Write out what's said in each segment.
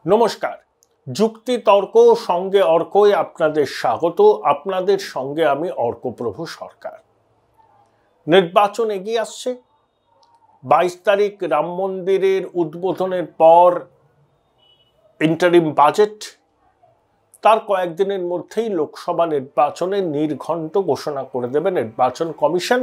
নমস্কার। যুক্তি তর্ক সঙ্গে অর্কই আপনাদের স্বাগত। আপনাদের সঙ্গে আমি অর্কপ্রভু সরকার। নির্বাচন এগিয়ে আসছে। 22 তারিখ রাম মন্দিরের উদ্বোধনের পর ইন্টারিম বাজেট, তার কয়েকদিনের মধ্যেই লোকসভা নির্বাচনের নির্ঘণ্ট ঘোষণা করে দেবে নির্বাচন কমিশন,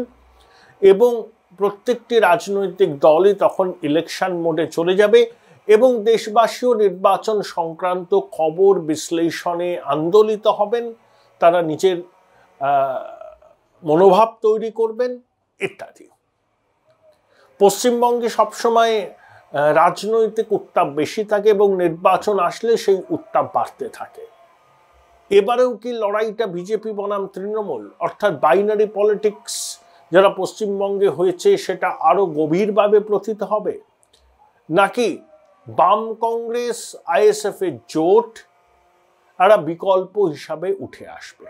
এবং প্রত্যেকটি রাজনৈতিক দলই তখন ইলেকশন মোডে চলে যাবে এবং দেশবাসীও নির্বাচন সংক্রান্ত খবর বিশ্লেষণে আন্দোলিত হবেন। তারা নিজের মনোভাব তৈরি করবেন ইত্যাদি। পশ্চিমবঙ্গে সবসময় রাজনৈতিক উত্তাপ বেশি থাকে এবং নির্বাচন আসলে সেই উত্তাপ বাড়তে থাকে। এবারেও কি লড়াইটা বিজেপি বনাম তৃণমূল, অর্থাৎ বাইনারি পলিটিক্স যারা পশ্চিমবঙ্গে হয়েছে সেটা আরো গভীরভাবে প্রতীত হবে, নাকি বাম কংগ্রেস আইএসএফ এর জোট একটা বিকল্প হিসাবে উঠে আসবে?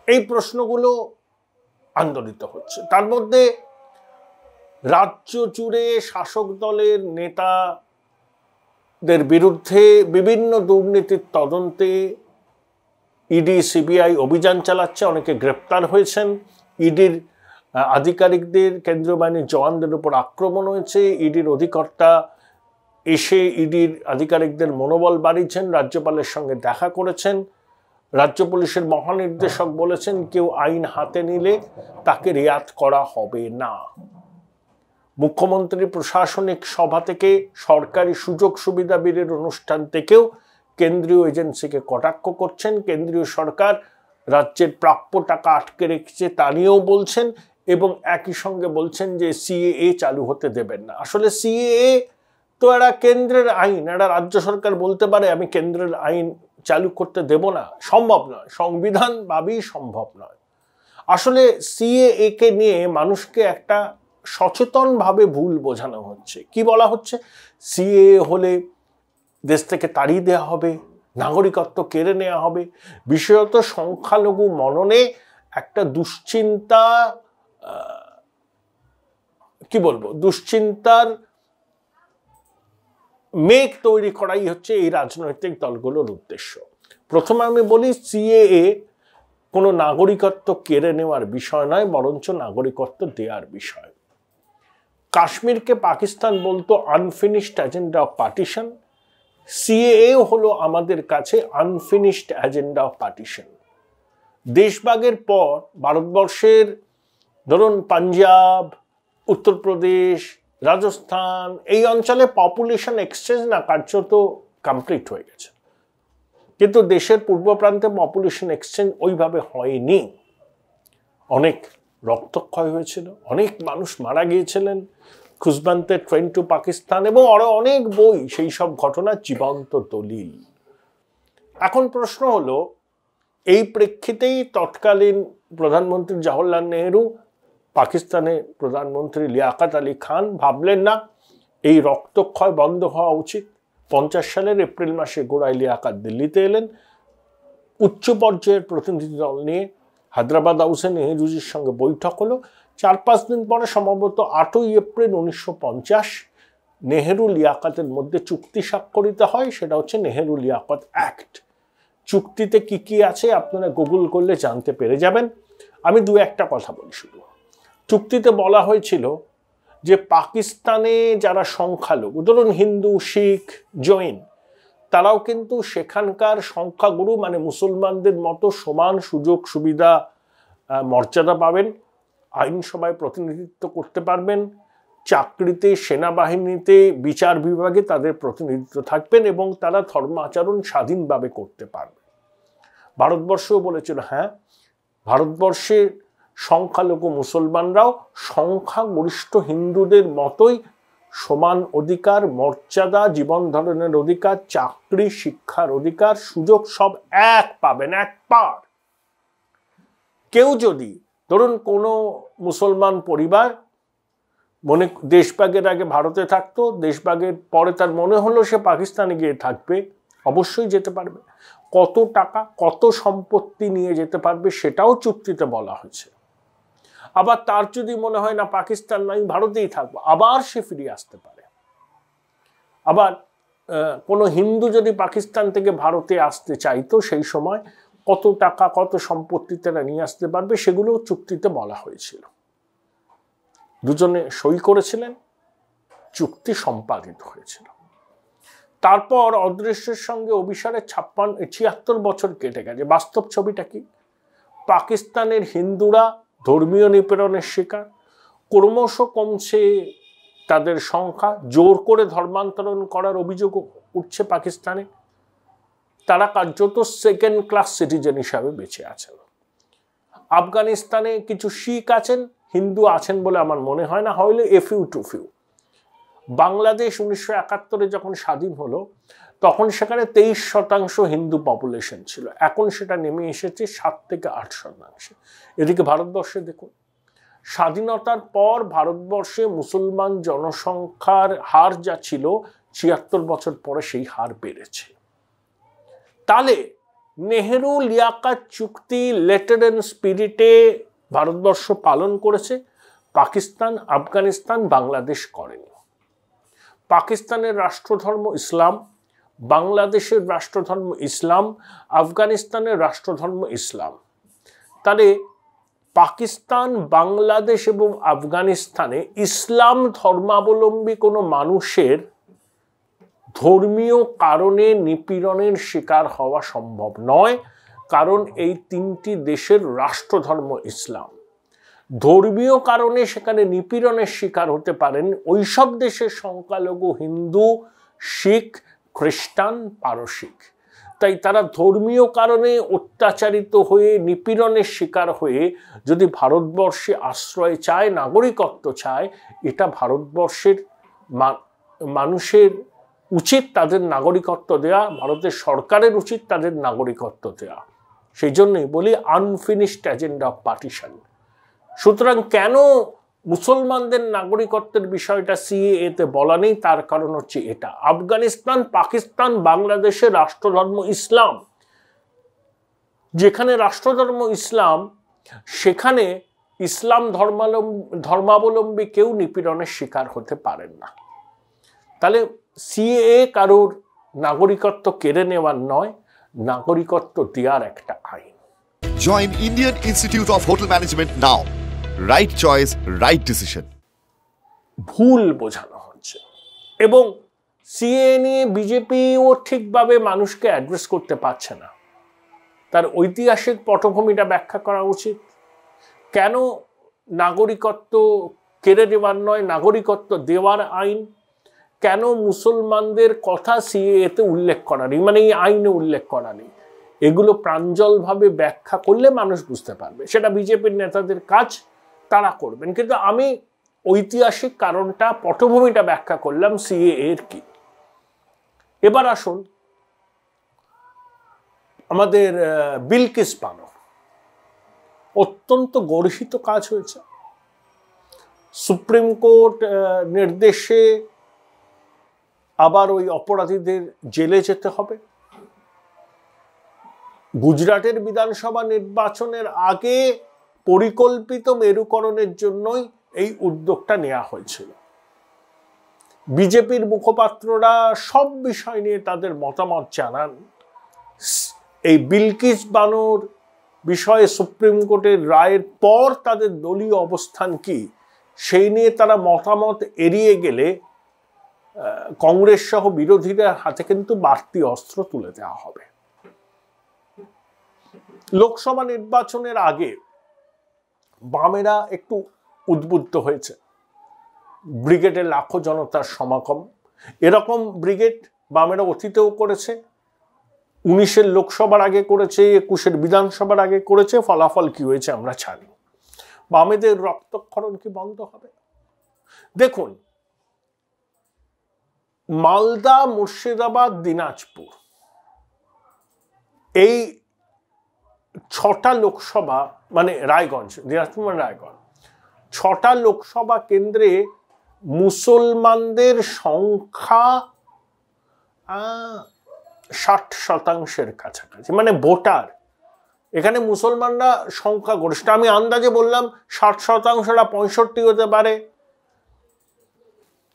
এই প্রশ্নগুলো আন্দোলিত হচ্ছে। তার মধ্যে রাজ্য জুড়ে শাসক দলের নেতাদের বিরুদ্ধে বিভিন্ন দুর্নীতির তদন্তে ইডি সিবিআই অভিযান চালাচ্ছে, অনেকে গ্রেপ্তার হয়েছেন। ইডির আধিকারিকদের, কেন্দ্রীয় বাহিনীর জওয়ানদের উপর আক্রমণ হয়েছে। ইডির অধিকর্তা এসে ইডির আধিকারিকদের মনোবল বাড়িয়েছেন, রাজ্যপালের সঙ্গে দেখা করেছেন। রাজ্য পুলিশের মহানির্দেশক বলেছেন কেউ আইন হাতে নিলে তাকে রেয়াত করা হবে না। মুখ্যমন্ত্রী প্রশাসনিক সভা থেকে, সরকারি সুযোগ সুবিধা বিলের অনুষ্ঠান থেকেও কেন্দ্রীয় এজেন্সিকে কটাক্ষ করছেন। কেন্দ্রীয় সরকার রাজ্যের প্রাপ্য টাকা আটকে রেখেছে তা নিয়েও বলছেন, এবং একই সঙ্গে বলছেন যে সিএএ চালু হতে দেবেন না। আসলে সিএএ তো একটা কেন্দ্রের আইন, একটা রাজ্য সরকার বলতে পারে আমি কেন্দ্রের আইন চালু করতে দেব না, সম্ভব নয়, সংবিধানভাবেই সম্ভব নয়। আসলে সিএএ কে নিয়ে মানুষকে একটা সচেতনভাবে ভুল বোঝানো হচ্ছে। কি বলা হচ্ছে? সিএএ হলে দেশ থেকে তাড়িয়ে দেওয়া হবে, নাগরিকত্ব কেড়ে নেওয়া হবে। বিশেষত সংখ্যালঘু মননে একটা দুশ্চিন্তা, কি বলবো, দুশ্চিন্তার মেঘ তৈরি করাই হচ্ছে এই রাজনৈতিক দলগুলোর উদ্দেশ্য। প্রথমে আমি বলি, সিএএ কোনো নাগরিকত্ব কেড়ে নেওয়ার বিষয় নয়, বরঞ্চ নাগরিকত্ব দেওয়ার বিষয়। কাশ্মীরকে পাকিস্তান বলতো unfinished agenda of partition, CAA হলো আমাদের কাছে আনফিনিশড এজেন্ডা অফ পার্টিশন। দেশভাগের পর ভারতবর্ষের ধরুন পাঞ্জাব, উত্তরপ্রদেশ, রাজস্থান এই অঞ্চলে পপুলেশন এক্সচেঞ্জ না কার্যত কমপ্লিট হয়ে গেছে, কিন্তু দেশের পূর্ব প্রান্তে পপুলেশন এক্সচেঞ্জ ওইভাবে হয়নি। অনেক রক্তক্ষয় হয়েছিল, অনেক মানুষ মারা গিয়েছিলেন, খুশবন্তের ট্রেন টু পাকিস্তান এবং আরো অনেক বই সেই সব ঘটনার জীবন্ত দলিল। এখন প্রশ্ন হলো, এই প্রেক্ষিতেই তৎকালীন প্রধানমন্ত্রী জওহরলাল নেহেরু, পাকিস্তানের প্রধানমন্ত্রী লিয়াকত আলী খান ভাবলেন না এই রক্তক্ষয় বন্ধ হওয়া উচিত। 50 সালের এপ্রিল মাসে গোড়ায় লিয়াকত দিল্লিতে এলেন। উচ্চ পর্যায়ের প্রতিনিধি দল নিয়ে হায়দ্রাবাদ হাউসে নেহেরুজির সঙ্গে বৈঠক হলো। 4-5 দিন পরে, সম্ভবত 8ই এপ্রিল 1950, নেহেরু লিয়াকতের মধ্যে চুক্তি স্বাক্ষরিত হয়। সেটা হচ্ছে নেহেরু লিয়াকত অ্যাক্ট। চুক্তিতে কি কি আছে আপনারা গুগল করলে জানতে পেরে যাবেন। আমি দু একটা কথা বলি শুধু। চুক্তিতে বলা হয়েছিল যে পাকিস্তানে যারা সংখ্যালঘু, ধরুন হিন্দু, শিখ, জৈন, তারাও কিন্তু সেখানকার সংখ্যাগুরু মানে মুসলমানদের মতো সমান সুযোগ সুবিধা, মর্যাদা পাবেন, আইনসভায় প্রতিনিধিত্ব করতে পারবেন, চাকরিতে, সেনাবাহিনীতে, বিচার বিভাগে তাদের প্রতিনিধিত্ব থাকবেন এবং তারা ধর্ম আচরণ স্বাধীনভাবে করতে পারবে। ভারতবর্ষও বলেছিল হ্যাঁ, ভারতবর্ষের সংখ্যালঘু মুসলমানরাও সংখ্যাগরিষ্ঠ হিন্দুদের মতোই সমান অধিকার, মর্যাদা, জীবন ধারণের অধিকার, চাকরি, শিক্ষার অধিকার, সুযোগ সব এক পাবেন, এক পার। কেউ যদি ধরুন কোনো মুসলমান পরিবার মনে দেশভাগের আগে ভারতে থাকতো, দেশভাগের পরে তার মনে হলো সে পাকিস্তানে গিয়ে থাকবে, অবশ্যই যেতে পারবে। কত টাকা, কত সম্পত্তি নিয়ে যেতে পারবে সেটাও চুক্তিতে বলা হয়েছে। আবার তার যদি মনে হয় না পাকিস্তান নয় ভারতেই থাকবো, আবার সে ফিরে আসতে পারে। আবার কোনো হিন্দু যদি পাকিস্তান থেকে ভারতে আসতে চাইতো সেই সময় কত টাকা কত সম্পত্তি তারা নিয়ে আসতে পারবে সেগুলো চুক্তিতে বলা হয়েছিল। দুজনে সই করেছিলেন, চুক্তি সম্পাদিত হয়েছিল। তারপর অদৃশ্যের সঙ্গে অভিসারে 76 বছর কেটে গেছে। বাস্তব ছবিটা কি? পাকিস্তানের হিন্দুরা ধর্মীয় নিপীড়নের শিকার, ক্রমশ কমছে তাদের সংখ্যা, জোর করে ধর্মান্তরণ করার অভিযোগ উঠছে পাকিস্তানে। তারা কার্যত সেকেন্ড ক্লাস সিটিজেন হিসাবে বেঁচে আছেন। আফগানিস্তানে কিছু শিখ আছেন, হিন্দু আছেন বলে আমার মনে হয় না, হইলে a few to few. Bangladesh 1971 যখন স্বাধীন হলো তখন সেখানে 23% হিন্দু পপুলেশন ছিল, এখন সেটা নেমে এসেছে 7 থেকে 8%। এদিকে ভারতবর্ষে দেখুন, স্বাধীনতার পর ভারতবর্ষে মুসলমান জনসংখ্যার হার যা ছিল 76 বছর পরে সেই হার বেড়েছে। তাহলে নেহেরু লিয়াকাত চুক্তি লেটার এন্ড স্পিরিটে ভারতবর্ষ পালন করেছে, পাকিস্তান, আফগানিস্তান, বাংলাদেশ করেনি। পাকিস্তানের রাষ্ট্রধর্ম ইসলাম, বাংলাদেশের রাষ্ট্রধর্ম ইসলাম, আফগানিস্তানের রাষ্ট্রধর্ম ইসলাম। তাহলে পাকিস্তান, বাংলাদেশ এবং আফগানিস্তানে ইসলাম ধর্মাবলম্বী কোনো মানুষের ধর্মীয় কারণে নিপীড়নের শিকার হওয়া সম্ভব নয়, কারণ এই তিনটি দেশের রাষ্ট্রধর্ম ইসলাম। ধর্মীয় কারণে সেখানে নিপীড়নের শিকার হতে পারেন ওইসব দেশের সংখ্যালঘু হিন্দু, শিখ, খ্রিস্টান, পারসিক। তাই তারা ধর্মীয় কারণে অত্যাচারিত হয়ে নিপীড়নের শিকার হয়ে যদি ভারতবর্ষে আশ্রয় চায়, নাগরিকত্ব চায়, এটা ভারতবর্ষের মানুষের উচিত তাদের নাগরিকত্ব দেয়া, ভারতের সরকারের উচিত তাদের নাগরিকত্ব দেয়া। সেই জন্যই বলি আনফিনিশড এজেন্ডা অফ পার্টিশন। সুতরাং কেন মুসলমানদের নাগরিকত্বের বিষয়টা সিএএতে বলা নেই, তার কারণ হচ্ছে এটা। আফগানিস্তান, পাকিস্তান, বাংলাদেশের রাষ্ট্রধর্ম ইসলাম। যেখানে রাষ্ট্রধর্ম ইসলাম সেখানে ইসলাম ধর্মাবলম্বী কেউ নিপীড়নের শিকার হতে পারেন না। তাহলে সিএএ কারোর নাগরিকত্ব কেড়ে নেওয়ার নয়, নাগরিকত্ব দেওয়ার একটা আইন। Join Indian Institute of Hotel Management now. Right choice, right decision. ভুল বোঝানো হচ্ছে এবং সিএএ নিয়ে বিজেপিও ঠিকভাবে মানুষকে অ্যাড্রেস করতে পারছে না। তার ঐতিহাসিক পটভূমিটা ব্যাখ্যা করা উচিত। কেন নাগরিকত্ব কেড়ে নেওয়ার নয়, নাগরিকত্ব দেওয়ার আইন? কেন মুসলমানদের কথা সিএএতে উল্লেখ করা নেই, মানে এই আইনে উল্লেখ করা নেই? এগুলো প্রাঞ্জলভাবে ব্যাখ্যা করলে মানুষ বুঝতে পারবে। সেটা বিজেপির নেতাদের কাজ, তারা করবেন। কিন্তু আমি ঐতিহাসিক কারণটা, পটভূমিটা ব্যাখ্যা করলাম সিএএ এর কি। এবার আসুন আমাদের বিলকিস বানো, অত্যন্ত গর্হিত কাজ হয়েছে। সুপ্রিম কোর্ট নির্দেশে আবার ওই অপরাধীদের জেলে যেতে হবে। গুজরাটের বিধানসভা নির্বাচনের আগে পরিকল্পিত মেরুকরণের জন্যই এই উদ্যোগটা নেওয়া হয়েছিল। বিজেপির মুখপাত্ররা সব বিষয় নিয়ে তাদের মতামত জানান। এই বিলকিস বানোর বিষয়ে সুপ্রিম কোর্টের রায়ের পর তাদের দলীয় অবস্থান কি সেই নিয়ে তারা মতামত এড়িয়ে গেলে কংগ্রেস সহ বিরোধীদের হাতে কিন্তু বাড়তি অস্ত্র তুলে দেওয়া হবে। লোকসভা নির্বাচনের আগে বামেরা একটু উদ্বুদ্ধ হয়েছে। ব্রিগেডে লাখো জনতার সমাগম, এরকম ব্রিগেড বামেরা অতীতেও করেছে। 19-এর লোকসভার আগে করেছে, 21-এর বিধানসভার আগে করেছে। ফলাফল কি হয়েছে আমরা জানি। বামেদের রক্তক্ষরণ কি বন্ধ হবে? দেখুন, মালদা, মুর্শিদাবাদ, দিনাজপুর, এই 6টা লোকসভা, মানে রায়গঞ্জ, দিনাজপুর মানে রায়গঞ্জ, 6টা লোকসভা কেন্দ্রে মুসলমানদের সংখ্যা 60% কাছাকাছি, মানে ভোটার। এখানে মুসলমানরা সংখ্যা গরিষ্ঠ। আমি আন্দাজে বললাম 60%, 65 হতে পারে,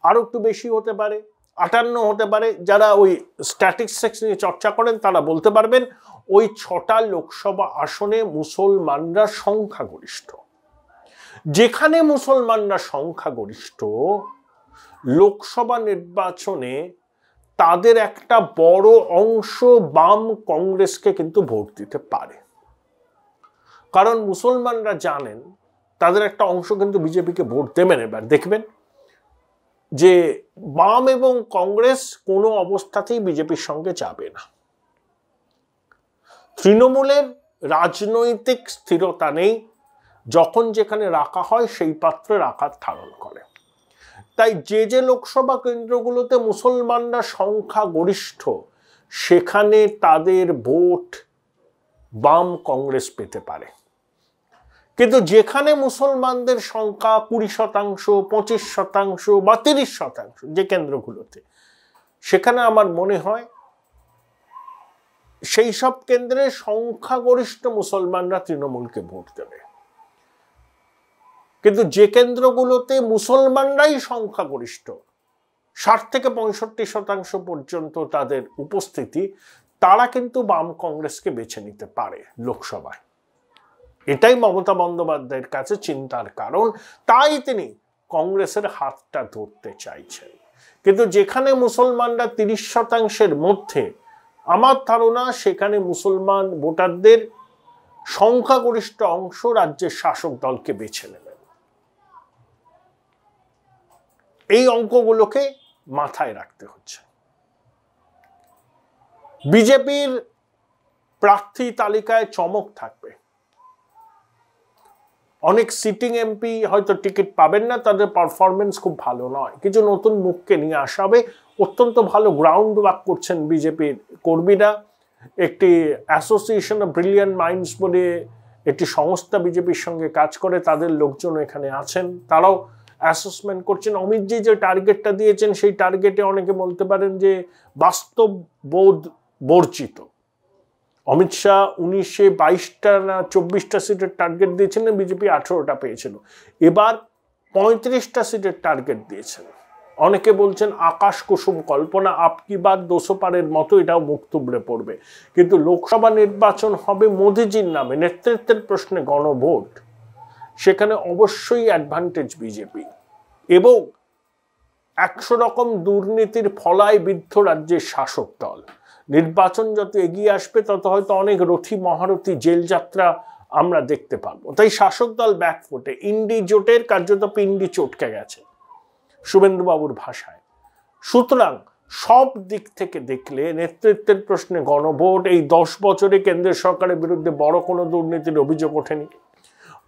আরো একটু বেশি হতে পারে। 58 হতে পারে। যারা ওই স্ট্যাটিস্টিক্স নিয়ে চর্চা করেন তারা বলতে পারবেন ওই 6টা লোকসভা আসনে মুসলমানরা সংখ্যাগরিষ্ঠ। যেখানে মুসলমানরা সংখ্যাগরিষ্ঠ, লোকসভা নির্বাচনে তাদের একটা বড় অংশ বাম কংগ্রেসকে কিন্তু ভোট দিতে পারে, কারণ মুসলমানরা জানেন তাদের একটা অংশ কিন্তু বিজেপিকে ভোট দেবেন। এবার দেখবেন যে বাম এবং কংগ্রেস কোনো অবস্থাতেই বিজেপির সঙ্গে যাবে না। তৃণমূলের রাজনৈতিক স্থিরতা নেই, যখন যেখানে রাখা হয় সেই পাত্রে আকার ধারণ করে। তাই যে যে লোকসভা কেন্দ্রগুলোতে মুসলমানরা সংখ্যাগরিষ্ঠ সেখানে তাদের ভোট বাম কংগ্রেস পেতে পারে, কিন্তু যেখানে মুসলমানদের সংখ্যা 20%, 25% বা 30% যে কেন্দ্রগুলোতে, সেখানে আমার মনে হয় সেই সব কেন্দ্রে সংখ্যাগরিষ্ঠ মুসলমানরা তৃণমূলকে ভোট দেবে। কিন্তু যে কেন্দ্রগুলোতে মুসলমানরাই সংখ্যাগরিষ্ঠ, 60 থেকে 65% পর্যন্ত তাদের উপস্থিতি, তারা কিন্তু বাম কংগ্রেসকে বেছে নিতে পারে লোকসভায়। এটাই মমতা বন্দ্যোপাধ্যায়ের কাছে চিন্তার কারণ, তাই তিনি কংগ্রেসের হাতটা ধরতে চাইছেন। কিন্তু যেখানে মুসলমানরা 30%-এর মধ্যে, আমার ধারণা সেখানে মুসলমান ভোটারদের সংখ্যাগরিষ্ঠ অংশ রাজ্যের শাসক দলকে বেছে নেবেন। এই অঙ্কগুলোকে মাথায় রাখতে হচ্ছে। বিজেপির প্রার্থী তালিকায় চমক থাকবে। অনেক সিটিং এমপি হয়তো টিকিট পাবেন না, তাদের পারফরমেন্স খুব ভালো নয়, কিছু নতুন মুখকে নিয়ে আসা হবে। অত্যন্ত ভালো গ্রাউন্ড ওয়ার্ক করছেন বিজেপির কর্মীরা। একটি অ্যাসোসিয়েশন অফ ব্রিলিয়ান্ট মাইন্ডস বলে একটি সংস্থা বিজেপির সঙ্গে কাজ করে, তাদের লোকজন এখানে আছেন, তারাও অ্যাসেসমেন্ট করছেন। অমিতজি যে টার্গেটটা দিয়েছেন সেই টার্গেটে অনেকে বলতে পারেন যে বাস্তব বোধ বর্জিত। অমিত শাহ 1922টা না 24টা সিটের টার্গেট দিয়েছিলেন, বিজেপি 18টা পেয়েছিল। এবার 35টা সিটের টার্গেট দিয়েছেন। অনেকে বলছেন আকাশ কুসুম কল্পনা, আপকি বাত 200 পারের মতো এটাও মুখ তুবড়ে পড়বে। কিন্তু লোকসভা নির্বাচন হবে মোদিজির নামে, নেতৃত্বের প্রশ্নে গণভোট, সেখানে অবশ্যই অ্যাডভান্টেজ বিজেপি। এবং 100 রকম দুর্নীতির ফলায় বিদ্ধ রাজ্যের শাসক দল। নির্বাচন যত এগিয়ে আসবে তত হয়তো অনেক রথী মহারথী জেল যাত্রা আমরা দেখতে পাবো। তাই শাসক দল ব্যাকফুটে, ইন্ডি জোটের কার্যত পিন্ডি চটকে গেছে শুভেন্দুবাবুর ভাষায়। সুতরাং সব দিক থেকে দেখলে নেতৃত্বের প্রশ্নে গণভোট। এই 10 বছরে কেন্দ্রের সরকারের বিরুদ্ধে বড় কোনো দুর্নীতির অভিযোগ ওঠেনি।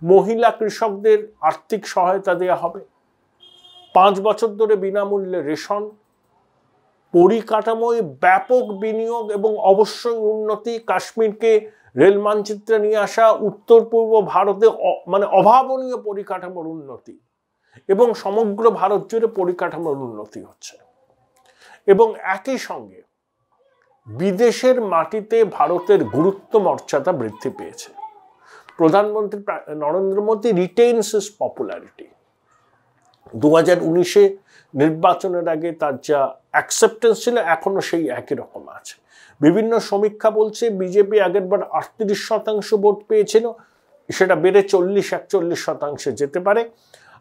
মহিলা কৃষকদের আর্থিক সহায়তা দেওয়া হবে, 5 বছর ধরে বিনামূল্যে রেশন, পরিকাঠামোয় ব্যাপক বিনিয়োগ এবং অবশ্যই উন্নতি, কাশ্মীরকে রেল মানচিত্রে নিয়ে আসা, উত্তর পূর্ব ভারতে মানে অভাবনীয় পরিকাঠামোর উন্নতি, এবং সমগ্র ভারত জুড়ে পরিকাঠামোর উন্নতি হচ্ছে। এবং একই সঙ্গে বিদেশের মাটিতে ভারতের গুরুত্ব মর্যাদা বৃদ্ধি পেয়েছে। প্রধানমন্ত্রী নরেন্দ্র মোদী রিটেইনস হিজ পপুলারিটি। 2019-এ নির্বাচনের আগে তার যা অ্যাকসেপ্টেন্স ছিল এখনো সেই একই রকম আছে। বিভিন্ন সমীক্ষা বলছে বিজেপি আগেরবার 38% ভোট পেয়েছিল, সেটা বেড়ে 40-41% যেতে পারে।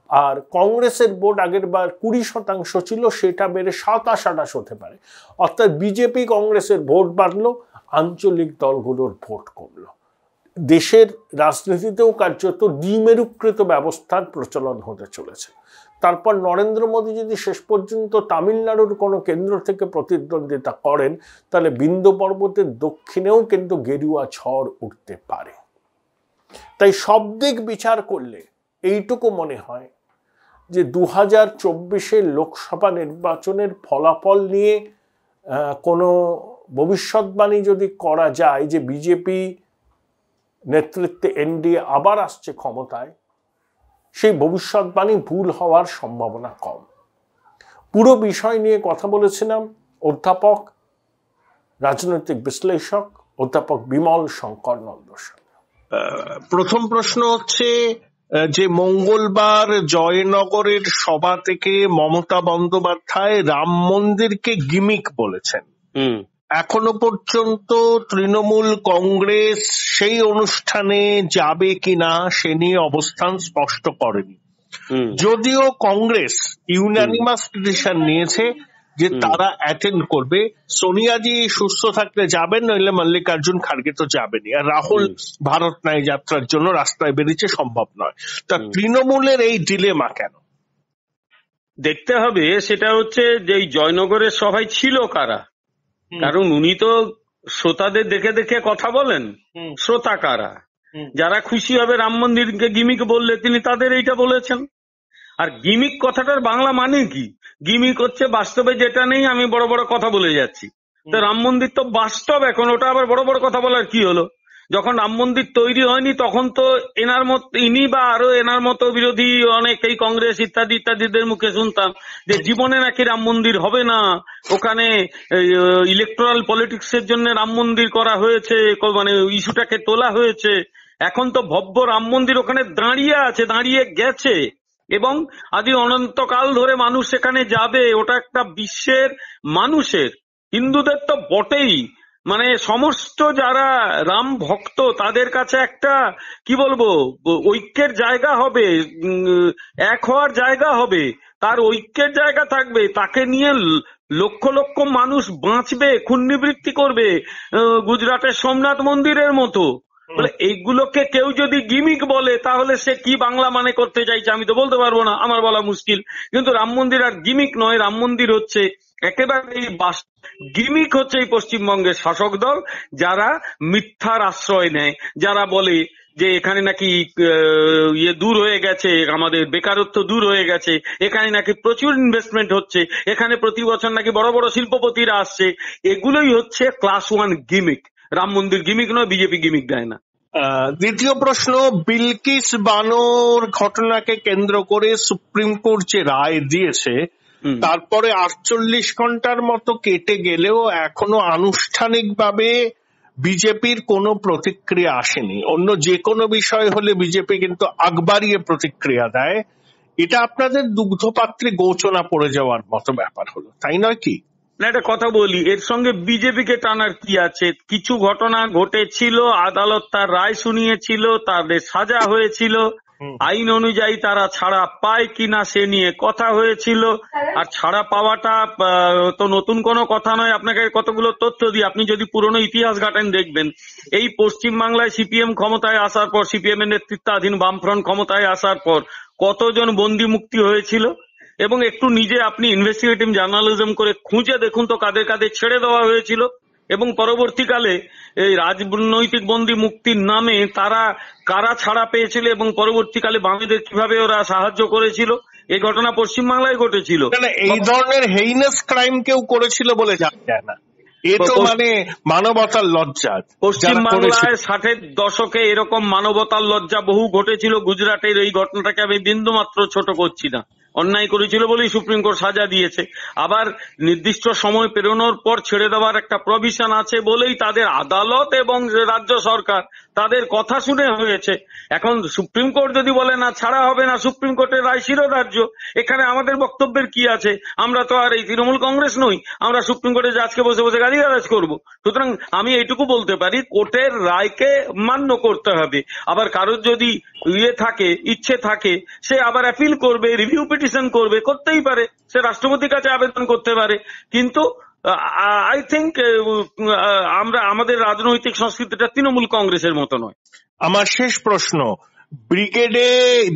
আর কংগ্রেসের ভোট আগেরবার 20% ছিল, সেটা বেড়ে 27-28 হতে পারে। অর্থাৎ বিজেপি কংগ্রেসের ভোট বাড়লো, আঞ্চলিক দলগুলোর ভোট কমলো। দেশের রাজনীতিতেও কার্যত দ্বিমেরুকৃত ব্যবস্থার প্রচলন হতে চলেছে। তারপর নরেন্দ্র মোদী যদি শেষ পর্যন্ত তামিলনাড়ুর কোনো কেন্দ্র থেকে প্রতিদ্বন্দ্বিতা করেন, তাহলে বিন্ধ্য পর্বতের দক্ষিণেও কিন্তু গেরুয়া ঝড় উঠতে পারে। তাই সব দিক বিচার করলে এইটুকু মনে হয় যে 2024-এর লোকসভা নির্বাচনের ফলাফল নিয়ে কোনো ভবিষ্যৎবাণী যদি করা যায় যে বিজেপি নেতৃত্বে এনডিএ আবার আসছে ক্ষমতায়, সেই ভবিষ্যৎবাণী ভুল হওয়ার সম্ভাবনা কম। পুরো বিষয় নিয়ে কথা বলেছিলাম অধ্যাপক, রাজনৈতিক বিশ্লেষক অধ্যাপক বিমল শঙ্কর নন্দর সঙ্গে। প্রথম প্রশ্ন হচ্ছে, যে মঙ্গলবার জয়নগরের সভা থেকে মমতা বন্দ্যোপাধ্যায় রাম মন্দিরকে গিমিক বলেছেন। এখনো পর্যন্ত তৃণমূল কংগ্রেস সেই অনুষ্ঠানে যাবে কিনা সে নিয়ে অবস্থান স্পষ্ট করেনি, যদিও কংগ্রেস ইউনানিমাস ডিসিশন নিয়েছে যে তারা অ্যাটেন্ড করবে। সোনিয়াজি সুস্থ থাকলে যাবেন, নইলে মল্লিকার্জুন খাড়গে তো যাবেনি, আর রাহুল ভারত ন্যায় যাত্রার জন্য রাস্তায় বেরিয়েছে, সম্ভব নয়। তা তৃণমূলের এই ডিলেমা কেন দেখতে হবে। সেটা হচ্ছে যে জয়নগরের সভায় ছিল কারা, কারণ উনি তো শ্রোতাদের দেখে দেখে কথা বলেন। শ্রোতা কারা? যারা খুশি হবে রাম মন্দিরকে গিমিক বললে তিনি তাদের এইটা বলেছেন। আর গিমিক কথাটার বাংলা মানে কি? গিমিক হচ্ছে বাস্তবে যেটা নেই, আমি বড় বড় কথা বলে যাচ্ছি। তো রাম মন্দির তো বাস্তব, এখন ওটা আবার বড় বড় কথা বলার কি হলো? যখন রাম মন্দির তৈরি হয়নি তখন তো এনার মত ইনি বা আরো এনার মতো বিরোধী অনেক এই কংগ্রেস ইত্যাদি ইত্যাদিদের মুখে শুনতাম যে জীবনে নাকি রাম মন্দির হবে না, ওখানে ইলেকট্রাল পলিটিক্স এর জন্য রাম মন্দির করা হয়েছে, মানে ইস্যুটাকে তোলা হয়েছে। এখন তো ভব্য রাম মন্দির ওখানে দাঁড়িয়ে আছে, দাঁড়িয়ে গেছে, এবং আদি অনন্তকাল ধরে মানুষ সেখানে যাবে। ওটা একটা বিশ্বের মানুষের, হিন্দুদের তো বটেই, মানে সমস্ত যারা রাম ভক্ত তাদের কাছে একটা কি বলবো ঐক্যের জায়গা হবে, এক হওয়ার জায়গা হবে, তার ঐক্যের জায়গা থাকবে, তাকে নিয়ে লক্ষ লক্ষ মানুষ বাঁচবে, খুন্নিবৃত্তি করবে, গুজরাটের সোমনাথ মন্দিরের মতো। এইগুলোকে কেউ যদি গিমিক বলে তাহলে সে কি বাংলা মানে করতে চাইছে আমি তো বলতে পারবো না, আমার বলা মুশকিল। কিন্তু রাম মন্দির আর গিমিক নয়, রাম মন্দির হচ্ছে একেবারে গিমিক হচ্ছে এই পশ্চিমবঙ্গের শাসক দল, যারা মিথ্যার আশ্রয় নেয়, যারা বলে যে এখানে নাকি ইয়ে দূর হয়ে গেছে, আমাদের বেকারত্ব দূর হয়ে গেছে, এখানে নাকি প্রচুর ইনভেস্টমেন্ট হচ্ছে, এখানে প্রতি বছর নাকি বড় বড় শিল্পপতিরা আসছে। এগুলোই হচ্ছে ক্লাস 1 গিমিক। রাম মন্দির গিমিক নয়, বিজেপি গিমিক দেয় না। দ্বিতীয় প্রশ্ন, বিলকিস বানোর ঘটনাকে কেন্দ্র করে সুপ্রিম কোর্ট যে রায় দিয়েছে তারপরে 48 ঘন্টার মতো কেটে গেলেও এখনো আনুষ্ঠানিকভাবে বিজেপির কোনো প্রতিক্রিয়া আসেনি। অন্য যে কোনো বিষয় হলে বিজেপি কিন্তু আগ বাড়িয়ে প্রতিক্রিয়া দেয়। এটা আপনাদের দুগ্ধপাত্রে গোচনা পড়ে যাওয়ার মতো ব্যাপার হলো, তাই নয় কি? না, একটা কথা বলি, এর সঙ্গে বিজেপিকে টানার কি আছে? কিছু ঘটনা ঘটেছিল, আদালত তার রায় শুনিয়েছিল, তাদের সাজা হয়েছিল, আইন অনুযায়ী তারা ছাড়া পায় কিনা সে নিয়ে কথা হয়েছিল। আর ছাড়া পাওয়াটা তো নতুন কোনো কথা নয়। আপনাকে কতগুলো তথ্য দিই, আপনি যদি পুরনো ইতিহাস ঘাটেন দেখবেন এই পশ্চিমবাংলায় সিপিএম ক্ষমতায় আসার পর, সিপিএম এর নেতৃত্বাধীন বামফ্রন্ট ক্ষমতায় আসার পর কতজন বন্দি মুক্তি হয়েছিল, এবং একটু নিজে আপনি ইনভেস্টিগেটিভ জার্নালিজম করে খুঁজে দেখুন তো কাদের কাদের ছেড়ে দেওয়া হয়েছিল, এবং পরবর্তীকালে এই রাজনৈতিক বন্দী মুক্তির নামে তারা কারা ছাড়া পেয়েছিল, এবং পরবর্তীকালে বামেদের কিভাবে ওরা সাহায্য করেছিল। এই ঘটনা পশ্চিমবাংলায় ঘটেছিল। এই ধরনের হেইনাস ক্রাইম কেউ করেছিল বলে জানা যায় না, এ তো মানে মানবতার লজ্জা। পশ্চিমবাংলায় 60-এর দশকে এরকম মানবতার লজ্জা বহু ঘটেছিল। গুজরাটের এই ঘটনাটাকে আমি বিন্দুমাত্র ছোট করছি না, অন্যায় করেছিল বলেই সুপ্রিম কোর্ট সাজা দিয়েছে। আবার নির্দিষ্ট সময় পেরোনোর পর ছেড়ে দেওয়ার একটা প্রভিশন আছে বলেই তাদের আদালত এবং রাজ্য সরকার তাদের কথা শুনে হয়েছে। এখন সুপ্রিম কোর্ট যদি বলে না ছাড়া হবে না, সুপ্রিম কোর্টের রায় শিরোধার্য। এখানে আমাদের বক্তব্যের কি আছে? আমরা তো আর এই তৃণমূল কংগ্রেস নই, আমরা সুপ্রিম কোর্টে আজকে বসে বসে গালিগালাজ করবো। সুতরাং আমি এইটুকু বলতে পারি, কোর্টের রায়কে মান্য করতে হবে। আবার কারোর যদি থাকে, ইচ্ছে থাকে, সে আবার অ্যাপিল করবে, রিভিউ পিটিশন করবে, করতেই পারে, সে রাষ্ট্রপতির কাছে আবেদন করতে পারে। কিন্তু আই থিঙ্ক আমরা আমাদের রাজনৈতিক সংস্কৃতিটা তৃণমূল কংগ্রেসের মতো নয়। আমার শেষ প্রশ্ন, ব্রিগেডে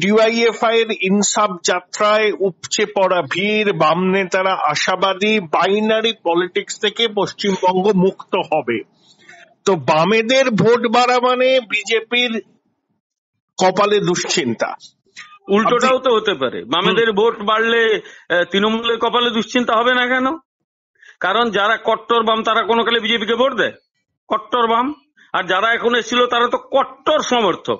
ডিওয়াইএফআই এর ইনসাফ যাত্রায় উপচে পড়া ভিড়, বাম নেতারা আশাবাদী বাইনারি পলিটিক্স থেকে পশ্চিমবঙ্গ মুক্ত হবে। তো বামেদের ভোট বাড়া মানে বিজেপির কপালে দুশ্চিন্তা। উল্টোটাও তো হতে পারে, বামেদের ভোট বাড়লে তৃণমূলের কপালে দুশ্চিন্তা হবে না কেন? কারণ যারা কট্টর বাম তারা কোনো কালে বিজেপিকে ভোট দেয়, কট্টর বাম। আর যারা এখন এসেছিল তারা তো কট্টর সমর্থক,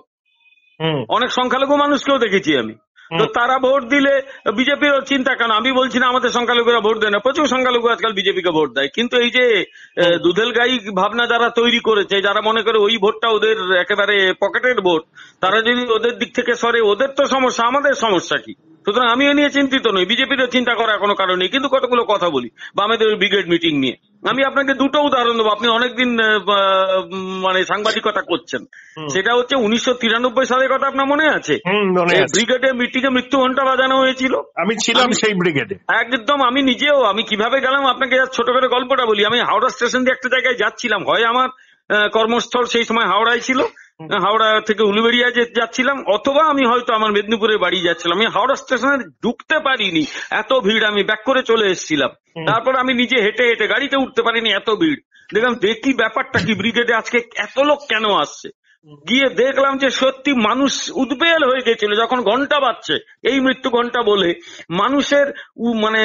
অনেক সংখ্যালঘু মানুষকেও দেখেছি আমি। তো তারা ভোট দিলে বিজেপির চিন্তা কেন? আমি বলছি না আমাদের সংখ্যালঘুরা ভোট দেয় না, প্রচুর সংখ্যালঘু আজকাল বিজেপিকে ভোট দেয়, কিন্তু এই যে দুধেল গাই ভাবনা যারা তৈরি করেছে, যারা মনে করে ওই ভোটটা ওদের একেবারে পকেটের ভোট, তারা যদি ওদের দিক থেকে সরে, ওদের তো সমস্যা, আমাদের সমস্যা কি? সুতরাং আমি এ নিয়ে চিন্তিত নই, বিজেপিরও চিন্তা করার কোনো কারণ নেই। কিন্তু কতগুলো কথা বলি বা আমাদের ব্রিগেড মিটিং নিয়ে আমি আপনাকে দুটো উদাহরণ দেবো। আপনি অনেকদিন মানে সাংবাদিকতা করছেন, সেটা হচ্ছে 1993 সালের কথা আপনার মনে আছে? ব্রিগেডের মিটিং এ মৃত্যু ঘন্টা বাজানো হয়েছিল, আমি ছিলাম সেই ব্রিগেডে একদম। আমি নিজেও, আমি কিভাবে গেলাম আপনাকে ছোট করে গল্পটা বলি। আমি হাওড়া স্টেশন দিয়ে একটা জায়গায় যাচ্ছিলাম, হয় আমার কর্মস্থল সেই সময় হাওড়ায় ছিল, হাওড়া থেকে উলুবেড়িয়া যাচ্ছিলাম, অথবা আমি হয়তো আমার মেদিনীপুরে বাড়ি যাচ্ছিলাম। আমি হাওড়া স্টেশনে ঢুকতে পারিনি, এত ভিড়, আমি ব্যাক করে চলে এসেছিলাম। তারপর আমি নিজে হেঁটে হেঁটে, গাড়িতে উঠতে পারিনি, এত ভিড়। দেখলাম দেখি ব্যাপারটা কি, ব্রিগেডে আজকে এত লোক কেন আসছে। গিয়ে দেখলাম যে সত্যি মানুষ উদ্বেল হয়ে গেছিল যখন ঘন্টা বাজছে, এই মৃত্যু ঘন্টা বলে মানুষের মানে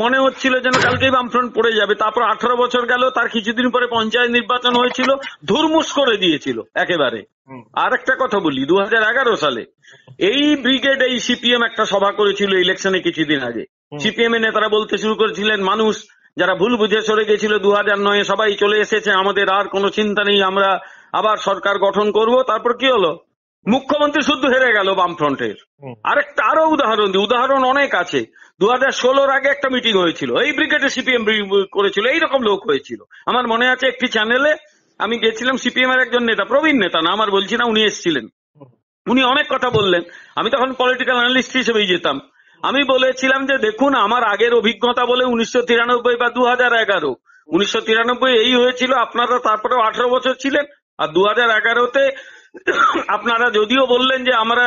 মনে হচ্ছিল যেন কালকেই বামফ্রন্ট পড়ে যাবে। তারপর 18 বছর গেল, তার কিছুদিন পরে পঞ্চায়েত নির্বাচন হয়েছিল, ধুরমুস করে দিয়েছিল একেবারে। আর একটা কথা বলি, 2011 সালে এই ব্রিগেড, এই সিপিএম একটা সভা করেছিল ইলেকশনে কিছুদিন আগে। সিপিএম এর নেতারা বলতে শুরু করেছিলেন, মানুষ যারা ভুল বুঝে সরে গেছিল 2009-এ সবাই চলে এসেছে, আমাদের আর কোনো চিন্তা নেই, আমরা আবার সরকার গঠন করব। তারপর কি হলো? মুখ্যমন্ত্রী শুদ্ধ হেরে গেল বামফ্রন্টের। আরো উদাহরণ অনেক আছে। 2016-র আগে একটা মিটিং হয়েছিল, এই ব্রিগেডে সিপিএম করেছিল, এইরকম লোক হয়েছিল। আমার মনে আছে একটি চ্যানেলে আমি গেছিলাম, সিপিএম এর একজন নেতা, প্রবীণ নেতা না, আমার বলছি না, উনি এসেছিলেন, উনি অনেক কথা বললেন। আমি তখন পলিটিক্যাল অ্যানালিস্ট হিসেবেই যেতাম। আমি বলেছিলাম যে দেখুন, আমার আগের অভিজ্ঞতা বলে 1993 বা 2011, 1993 এই হয়েছিল, আপনারা তারপরে 18 বছর ছিলেন, আর 2011-তে আপনারা যদিও বললেন যে আমরা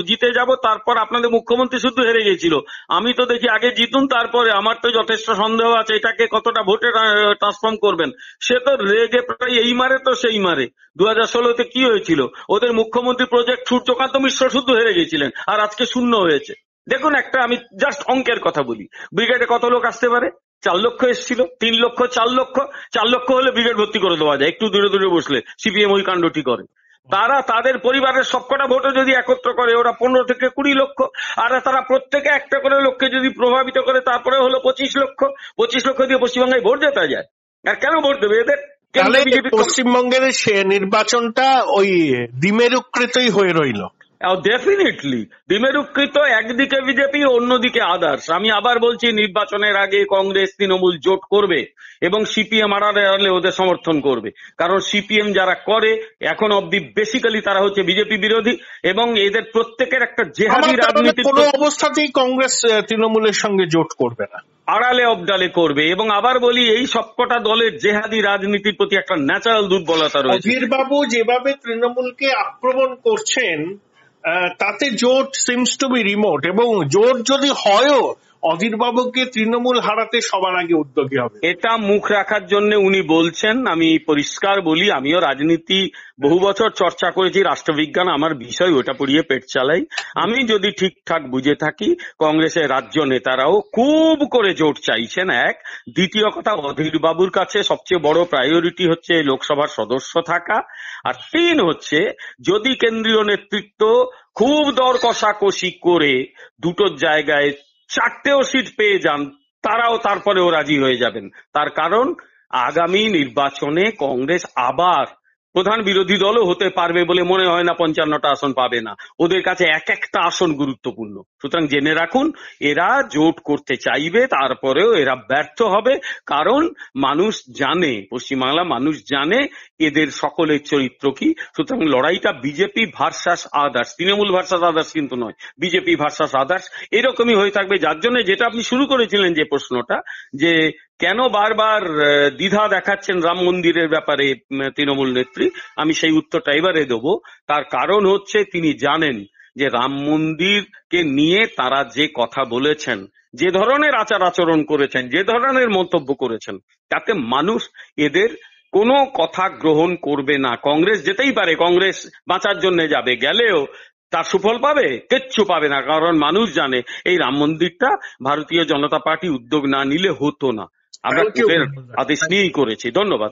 জিতে যাব, তারপর আপনাদের মুখ্যমন্ত্রী শুধু হেরে গেছিল। আমি তো দেখি আগে জিতুন, তারপরে আমার তো যথেষ্ট সন্দেহ আছে এটাকে কতটা ভোটে ট্রান্সফর্ম করবেন। সে তো রেগে প্রায় এই মারে তো সেই মারে। 2016-তে কি হয়েছিল? ওদের মুখ্যমন্ত্রী প্রজেক্ট সূর্যকান্ত মিশ্র শুধু হেরে গেছিলেন, আর আজকে শূন্য হয়েছে। দেখুন, একটা আমি জাস্ট অঙ্কের কথা বলি, ব্রিগেডে কত লোক আসতে পারে? 4 লক্ষ এসেছিল, 3 লক্ষ, 4 লক্ষ। 4 লক্ষ হলে ব্রিগেড ভর্তি করে দেওয়া যায়, একটু দূরে দূরে বসলে সিপিএম ওই কাণ্ডটি করে। তারা তাদের পরিবারের সবকটা ভোটে যদি একত্র করে, ওরা 15 থেকে 20 লক্ষ, আর তারা প্রত্যেকে একটা করে লোককে যদি প্রভাবিত করে, তারপরে হলো 25 লক্ষ। 25 লক্ষ দিয়ে পশ্চিমবঙ্গে ভোট জেতা যায়। আর কেন ভোট দেবে এদের? পশ্চিমবঙ্গের সে নির্বাচনটা ওই দ্বিমেরুকৃতই হয়ে রইল। ডেফিনেটলি দ্বিমেরুকৃত, একদিকে বিজেপি, অন্যদিকে আদার্স। আমি আবার বলছি, নির্বাচনের আগে কংগ্রেস তৃণমূল জোট করবে এবং সিপিএম আড়ালে ওদের সমর্থন করবে। কারণ সিপিএম যারা করে এখন অব্দি বেসিক্যালি তারা হচ্ছে বিজেপি বিরোধী, এবং এদের প্রত্যেকের একটা জেহাদি রাজনীতি। কোনো অবস্থাতেই কংগ্রেস তৃণমূলের সঙ্গে জোট করবে না, আড়ালে অবডালে করবে। এবং আবার বলি, এই সবকটা দলের জেহাদি রাজনীতির প্রতি একটা ন্যাচারাল দুর্বলতা রয়েছে। অধীরবাবু যেভাবে তৃণমূলকে আক্রমণ করছেন, তাতে জোট সিমস টু বি রিমোট, এবং জোট যদি হয়ও, অধীরবাবুকে তৃণমূল হারাতে সবার আগে উদ্যোগী হবে। এটা মুখ রাখার জন্য উনি বলছেন। আমি পরিষ্কার বলি, আমিও রাজনীতি বহু বছর চর্চা করেছি, রাষ্ট্রবিজ্ঞান আমার বিষয়, ওটা পড়িয়ে পেট চালাই। আমি যদি ঠিকঠাক বুঝে থাকি, কংগ্রেসের রাজ্য নেতারাও খুব করে জোট চাইছেন, এক। দ্বিতীয় কথা, অধীরবাবুর কাছে সবচেয়ে বড় প্রায়োরিটি হচ্ছে লোকসভার সদস্য থাকা। আর 3 হচ্ছে, যদি কেন্দ্রীয় নেতৃত্ব খুব দর কষাকষি করে দুটোর জায়গায় 4টেও সিট পেয়ে যান, তারাও তারপরেও রাজি হয়ে যাবেন। তার কারণ আগামী নির্বাচনে কংগ্রেস আবার প্রধান বিরোধী দলও হতে পারবে বলে মনে হয় না। 55টা আসন পাবে না, ওদের কাছে এক একটা আসন গুরুত্বপূর্ণ। সুতরাং জেনে রাখুন, এরা জোট করতে চাইবে, তারপরেও এরা ব্যর্থ হবে। কারণ মানুষ জানে, পশ্চিমবাংলা মানুষ জানে এদের সকলের চরিত্র কি। সুতরাং লড়াইটা BJP versus others, Trinamool versus others কিন্তু নয়, বিজেপি ভার্সাস আদার্স, এরকমই হয়ে থাকবে। যার জন্য যেটা আপনি শুরু করেছিলেন যে প্রশ্নটা, যে কেন বারবার দ্বিধা দেখাচ্ছেন রাম মন্দিরের ব্যাপারে তৃণমূল নেত্রী, আমি সেই উত্তরটা এবারে দেবো। তার কারণ হচ্ছে, তিনি জানেন যে রাম মন্দিরকে নিয়ে তারা যে কথা বলেছেন, যে ধরনের আচার আচরণ করেছেন, যে ধরনের মন্তব্য করেছেন, তাতে মানুষ এদের কোনো কথা গ্রহণ করবে না। কংগ্রেস যেতেই পারে, কংগ্রেস বাঁচার জন্য যাবে, গেলেও তার সুফল পাবে? কিচ্ছু পাবে না। কারণ মানুষ জানে এই রাম মন্দিরটা ভারতীয় জনতা পার্টি উদ্যোগ না নিলে হতো না, আমরা ওদের আদেশ নিয়েই করেছি। ধন্যবাদ।